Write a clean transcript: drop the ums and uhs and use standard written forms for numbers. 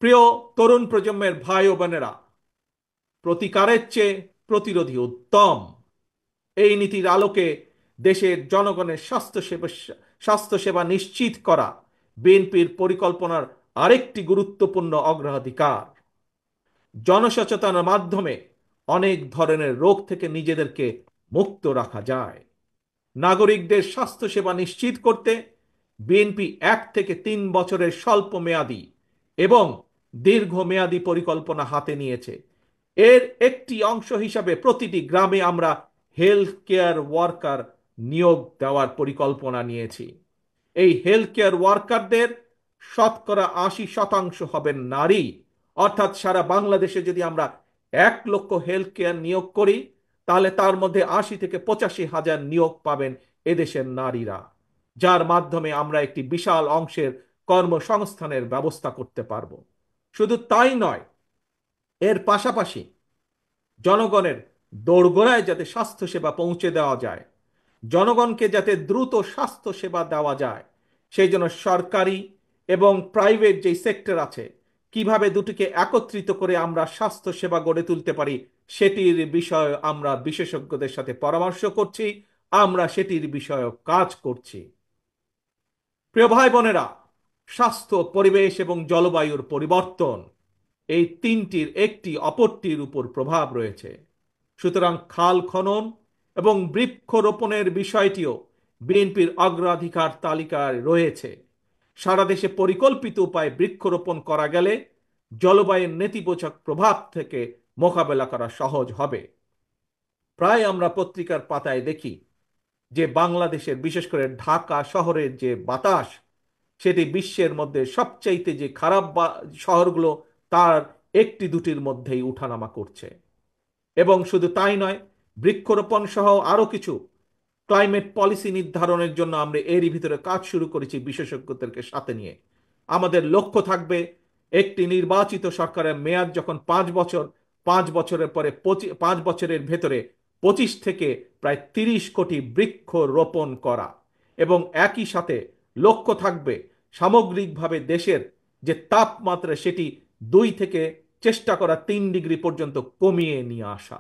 প্রিয় তরুণ প্রজন্মের ভাই ও বোনেরা, প্রতিকারের চেয়ে প্রতিরোধী উত্তম, এই নীতির আলোকে দেশের জনগণের স্বাস্থ্যসেবা নিশ্চিত করা বিএনপির পরিকল্পনার আরেকটি গুরুত্বপূর্ণ অগ্রাধিকার। জনসচেতনার মাধ্যমে অনেক ধরনের রোগ থেকে নিজেদেরকে মুক্ত রাখা যায়। নাগরিকদের স্বাস্থ্যসেবা নিশ্চিত করতে বিএনপি 1 থেকে 3 বছরের স্বল্প মেয়াদী এবং দীর্ঘমেয়াদী পরিকল্পনা হাতে নিয়েছে। এর একটি অংশ হিসাবে প্রতিটি গ্রামে আমরা হেলথ কেয়ার ওয়ার্কার নিয়োগ দেওয়ার পরিকল্পনা নিয়েছি। এই হেলথ কেয়ার ওয়ার্কারদের শতকরা 80% হবেন নারী। অর্থাৎ সারা বাংলাদেশে যদি আমরা 1 লক্ষ হেলথ কেয়ার নিয়োগ করি, তাহলে তার মধ্যে 80 থেকে 85 হাজার নিয়োগ পাবেন এদেশের নারীরা, যার মাধ্যমে আমরা একটি বিশাল অংশের কর্মসংস্থানের ব্যবস্থা করতে পারব। শুধু তাই নয়, এর পাশাপাশি জনগণের দোরগোড়ায় যাতে স্বাস্থ্যসেবা পৌঁছে দেওয়া যায়, জনগণকে যাতে দ্রুত স্বাস্থ্যসেবা দেওয়া যায়, সেই জন্য সরকারি এবং প্রাইভেট যেই সেক্টর আছে, কিভাবে দুটিকে একত্রিত করে আমরা স্বাস্থ্যসেবা গড়ে তুলতে পারি, সেটির বিষয়ে আমরা বিশেষজ্ঞদের সাথে পরামর্শ করছি। আমরা সেটির বিষয়ে কাজ করছি। প্রিয় ভাই বোনেরা, স্বাস্থ্য, পরিবেশ এবং জলবায়ুর পরিবর্তন, এই তিনটির একটি অপরটির উপর প্রভাব রয়েছে। সুতরাং খাল খনন এবং বৃক্ষরোপণের বিষয়টিও বিএনপির অগ্রাধিকার তালিকায় রয়েছে। সারা দেশে পরিকল্পিত উপায়ে বৃক্ষরোপণ করা গেলে জলবায়ুর নেতিবাচক প্রভাব থেকে মোকাবেলা করা সহজ হবে। প্রায় আমরা পত্রিকার পাতায় দেখি যে বাংলাদেশের, বিশেষ করে ঢাকা শহরের যে বাতাস, সেটি বিশ্বের মধ্যে সবচাইতে যে খারাপ শহরগুলো, তার একটি দুটির মধ্যেই উঠানামা করছে। এবং শুধু তাই নয়, বৃক্ষরোপণ সহ আরো কিছু ক্লাইমেট পলিসি নির্ধারণের জন্য আমরা এরই ভিতরে কাজ শুরু করেছি বিশেষজ্ঞদেরকে সাথে নিয়ে। আমাদের লক্ষ্য থাকবে, একটি নির্বাচিত সরকারের মেয়াদ যখন 5 বছর, 5 বছরের পরে 5 বছরের ভেতরে 25 থেকে প্রায় 30 কোটি বৃক্ষ রোপণ করা। এবং একই সাথে লক্ষ্য থাকবে সামগ্রিকভাবে দেশের যে তাপমাত্রা, সেটি 2 থেকে চেষ্টা করা 3 ডিগ্রি পর্যন্ত কমিয়ে নিয়ে আসা।